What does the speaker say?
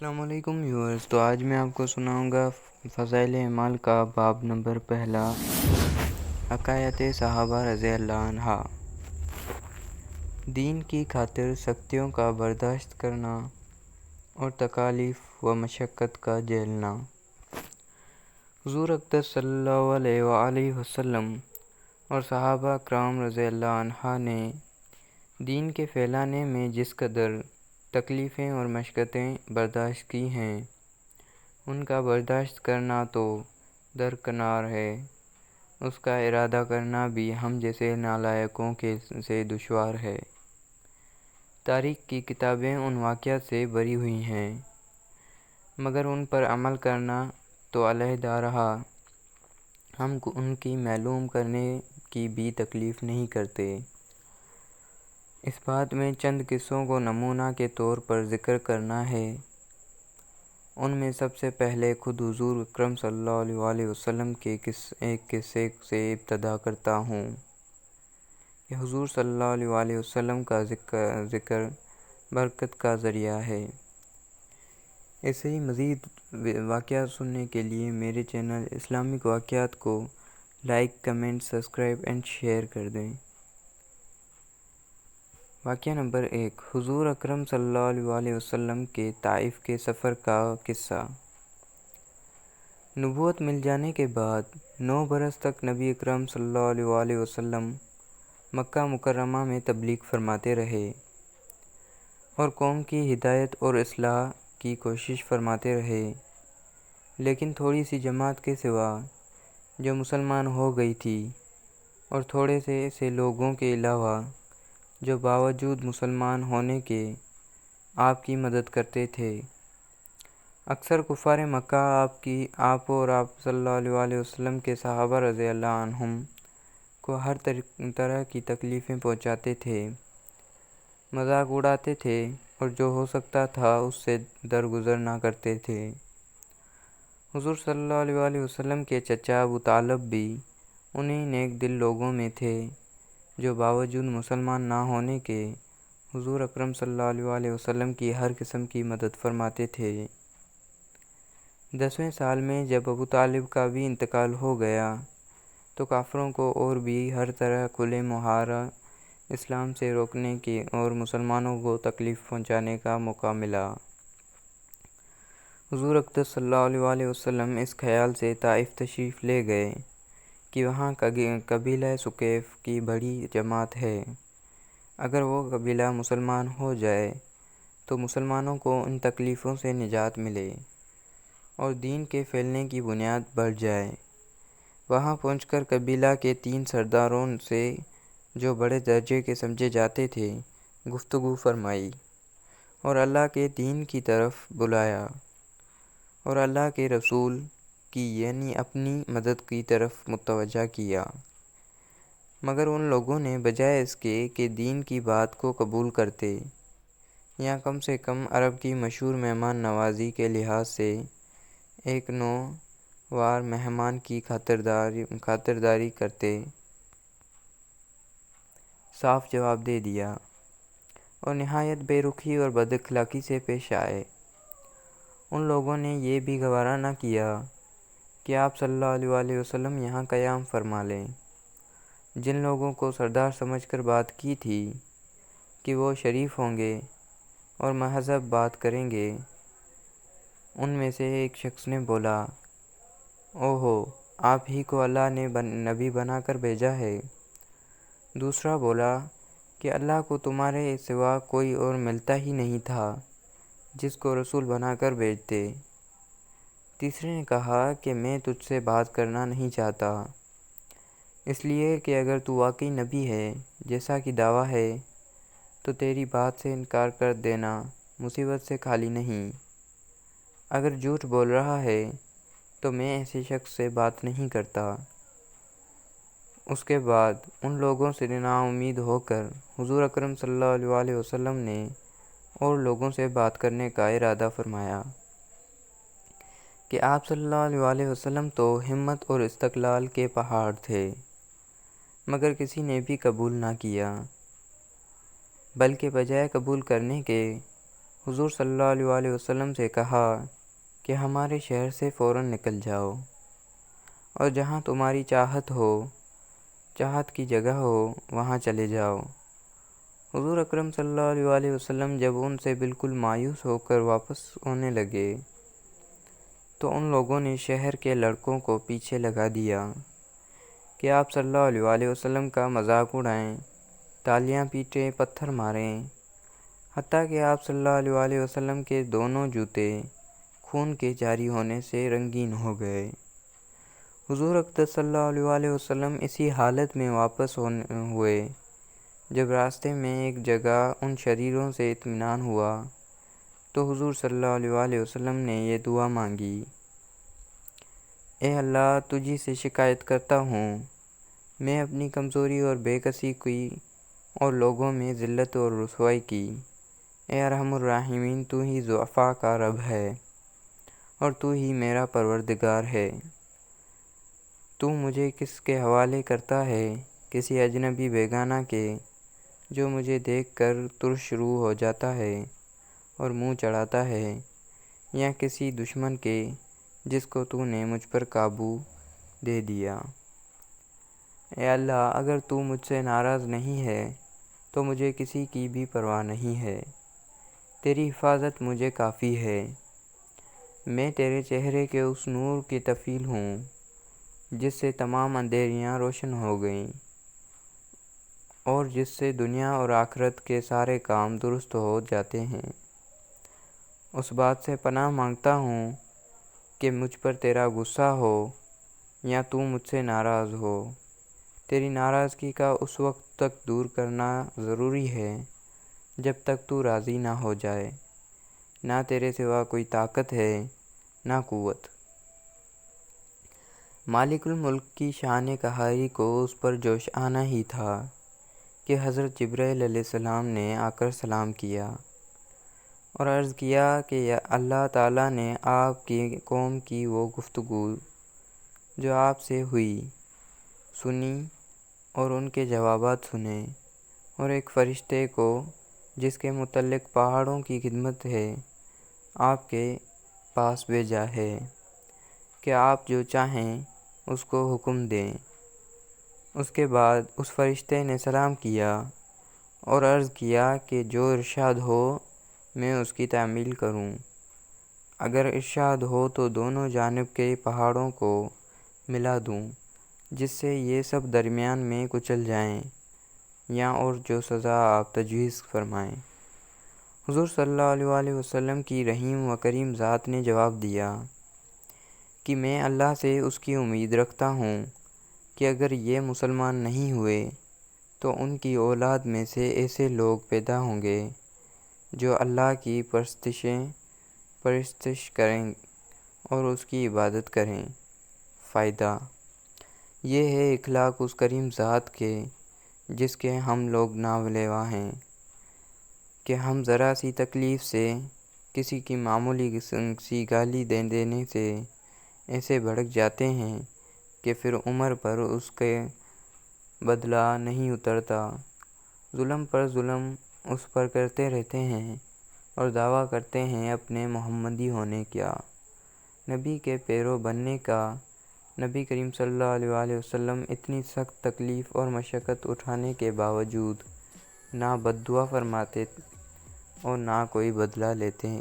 السلام علیکم ویورز، تو آج میں آپ کو سناؤں گا فضائل اعمال کا باب نمبر پہلا، حکایت صحابہ رضی اللہ عنہ۔ دین کی خاطر سختیوں کا برداشت کرنا اور تکالیف و مشقت کا جھیلنا۔ حضور اقدس صلی اللہ علیہ وآلہ وسلم اور صحابہ کرام رضی اللہ عنہ نے دین کے پھیلانے میں جس قدر تکلیفیں اور مشقتیں برداشت کی ہیں، ان کا برداشت کرنا تو درکنار ہے، اس کا ارادہ کرنا بھی ہم جیسے نالائقوں سے دشوار ہے۔ تاریخ کی کتابیں ان واقعات سے بھری ہوئی ہیں، مگر ان پر عمل کرنا تو علیحدہ رہا۔ ہم ان کی معلوم کرنے کی بھی تکلیف نہیں کرتے۔ اس بات میں چند قصوں کو نمونہ کے طور پر ذکر کرنا ہے۔ ان میں سب سے پہلے خود حضور اکرم صلی اللہ علیہ وسلم کے ایک قصے سے ابتدا کرتا ہوں کہ حضور صلی اللہ علیہ وسلم کا ذکر برکت کا ذریعہ ہے۔ ایسے ہی مزید واقعات سننے کے لیے میرے چینل اسلامک واقعات کو like, comment, subscribe and share کر دیں۔ واقعہ نمبر 1، حضور اکرم صلی اللہ علیہ وسلم کے طائف کے سفر کا قصہ۔ نبوت مل جانے کے بعد 9 برس تک نبی اکرم صلی اللہ علیہ وسلم مکہ مکرمہ میں تبلیغ فرماتے رہے اور قوم کی ہدایت اور اصلاح کی کوشش فرماتے رہے، لیکن تھوڑی سی جماعت کے سوا جو مسلمان ہو گئی تھی اور تھوڑے سے ایسے لوگوں کے علاوہ جو باوجود مسلمان ہونے کے آپ کی مدد کرتے تھے، اکثر کفار مکہ آپ اور آپ صلی اللہ علیہ وسلم کے صحابہ رضی اللہ عنہم کو ہر طرح کی تکلیفیں پہنچاتے تھے، مذاق اڑاتے تھے اور جو ہو سکتا تھا اس سے درگزر نہ کرتے تھے۔ حضور صلی اللہ علیہ وسلم کے چچا ابو طالب بھی انہی نیک دل لوگوں میں تھے جو باوجود مسلمان نہ ہونے کے حضور اکرم صلی اللہ علیہ وسلم کی ہر قسم کی مدد فرماتے تھے۔ 10ویں سال میں جب ابو طالب کا بھی انتقال ہو گیا تو کافروں کو اور بھی ہر طرح کھلے محاذ اسلام سے روکنے کی اور مسلمانوں کو تکلیف پہنچانے کا موقع ملا۔ حضور اقدس صلی اللہ علیہ وسلم اس خیال سے طائف تشریف لے گئے کہ وہاں قبیلہ ثقیف کی بڑی جماعت ہے، اگر وہ قبیلہ مسلمان ہو جائے تو مسلمانوں کو ان تکلیفوں سے نجات ملے اور دین کے پھیلنے کی بنیاد بڑھ جائے۔ وہاں پہنچ کر قبیلہ کے 3 سرداروں سے جو بڑے درجے کے سمجھے جاتے تھے گفتگو فرمائی اور اللہ کے دین کی طرف بلایا اور اللہ کے رسول کی یعنی اپنی مدد کی طرف متوجہ کیا، مگر ان لوگوں نے بجائے اس کے کہ دین کی بات کو قبول کرتے یا کم سے کم عرب کی مشہور مہمان نوازی کے لحاظ سے ایک نوآور مہمان کی خاطرداری کرتے، صاف جواب دے دیا اور نہایت بے رخی اور بد اخلاقی سے پیش آئے۔ ان لوگوں نے یہ بھی گوارا نہ کیا کہ آپ صلی اللہ علیہ وسلم یہاں قیام فرما لیں۔ جن لوگوں کو سردار سمجھ کر بات کی تھی کہ وہ شریف ہوں گے اور مہذب بات کریں گے، ان میں سے ایک شخص نے بولا، اوہو، آپ ہی کو اللہ نے نبی بنا کر بھیجا ہے۔ دوسرا بولا کہ اللہ کو تمہارے سوا کوئی اور ملتا ہی نہیں تھا جس کو رسول بنا کر بھیجتے۔ تیسرے نے کہا کہ میں تجھ سے بات کرنا نہیں چاہتا، اس لیے کہ اگر تو واقعی نبی ہے جیسا کہ دعویٰ ہے تو تیری بات سے انکار کر دینا مصیبت سے خالی نہیں، اگر جھوٹ بول رہا ہے تو میں ایسے شخص سے بات نہیں کرتا۔ اس کے بعد ان لوگوں سے نا امید ہو کر حضور اکرم صلی اللہ علیہ وسلم نے اور لوگوں سے بات کرنے کا ارادہ فرمایا کہ آپ صلی اللہ علیہ وسلم تو ہمت اور استقلال کے پہاڑ تھے، مگر کسی نے بھی قبول نہ کیا، بلکہ بجائے قبول کرنے کے حضور صلی اللہ علیہ وسلم سے کہا کہ ہمارے شہر سے فوراً نکل جاؤ اور جہاں تمہاری چاہت کی جگہ ہو وہاں چلے جاؤ۔ حضور اکرم صلی اللہ علیہ وسلم جب ان سے بالکل مایوس ہو کر واپس ہونے لگے تو ان لوگوں نے شہر کے لڑکوں کو پیچھے لگا دیا کہ آپ صلی اللہ علیہ وسلم کا مذاق اڑائیں، تالیاں پیٹیں، پتھر ماریں، حتیٰ کہ آپ صلی اللہ علیہ وسلم کے دونوں جوتے خون کے جاری ہونے سے رنگین ہو گئے۔ حضور اقدس صلی اللہ علیہ وسلم اسی حالت میں واپس ہوئے جب راستے میں ایک جگہ ان شریروں سے اطمینان ہوا تو حضور صلی اللہ علیہ وسلم نے یہ دعا مانگی: اے اللہ، تجھی سے شکایت کرتا ہوں، میں اپنی کمزوری اور بے کسی کی اور لوگوں میں ذلت اور رسوائی کی۔ اے ارحم الراحمین، تو ہی ضعفاء کا رب ہے اور تو ہی میرا پروردگار ہے۔ تو مجھے کس کے حوالے کرتا ہے؟ کسی اجنبی بیگانہ کے جو مجھے دیکھ کر ترش رو ہو جاتا ہے اور منہ چڑھاتا ہے، یا کسی دشمن کے جس کو تو نے مجھ پر قابو دے دیا۔ اے اللہ، اگر تو مجھ سے ناراض نہیں ہے تو مجھے کسی کی بھی پرواہ نہیں ہے، تیری حفاظت مجھے کافی ہے۔ میں تیرے چہرے کے اس نور کی طفیل ہوں جس سے تمام اندھیریاں روشن ہو گئیں اور جس سے دنیا اور آخرت کے سارے کام درست ہو جاتے ہیں۔ اس بات سے پناہ مانگتا ہوں کہ مجھ پر تیرا غصہ ہو یا تو مجھ سے ناراض ہو۔ تیری ناراضگی کا اس وقت تک دور کرنا ضروری ہے جب تک تو راضی نہ ہو جائے۔ نہ تیرے سوا کوئی طاقت ہے، نہ قوت۔ مالک الملک کی شان قہاری کو اس پر جوش آنا ہی تھا کہ حضرت جبرائیل علیہ السلام نے آ کر سلام کیا اور عرض کیا کہ اللہ تعالیٰ نے آپ کی قوم کی وہ گفتگو جو آپ سے ہوئی سنی اور ان کے جوابات سنے، اور ایک فرشتے کو جس کے متعلق پہاڑوں کی خدمت ہے آپ کے پاس بھیجا ہے کہ آپ جو چاہیں اس کو حکم دیں۔ اس کے بعد اس فرشتے نے سلام کیا اور عرض کیا کہ جو ارشاد ہو میں اس کی تعمیل کروں۔ اگر ارشاد ہو تو دونوں جانب کے پہاڑوں کو ملا دوں جس سے یہ سب درمیان میں کچل جائیں، یا اور جو سزا آپ تجویز فرمائیں۔ حضور صلی اللہ علیہ وسلم کی رحیم و کریم ذات نے جواب دیا کہ میں اللہ سے اس کی امید رکھتا ہوں کہ اگر یہ مسلمان نہیں ہوئے تو ان کی اولاد میں سے ایسے لوگ پیدا ہوں گے جو اللہ کی پرستش کریں اور اس کی عبادت کریں۔ فائدہ یہ ہے اخلاق اس کریم ذات کے جس کے ہم لوگ ناولیوا ہیں کہ ہم ذرا سی تکلیف سے، کسی کی معمولی سی گالی دینے سے ایسے بھڑک جاتے ہیں کہ پھر عمر پر اس کے بدلہ نہیں اترتا، ظلم پر ظلم اس پر کرتے رہتے ہیں اور دعویٰ کرتے ہیں اپنے محمدی ہونے کا، نبی کے پیرو بننے کا۔ نبی کریم صلی اللہ علیہ وسلم اتنی سخت تکلیف اور مشقت اٹھانے کے باوجود نہ بد دعا فرماتے اور نہ کوئی بدلہ لیتے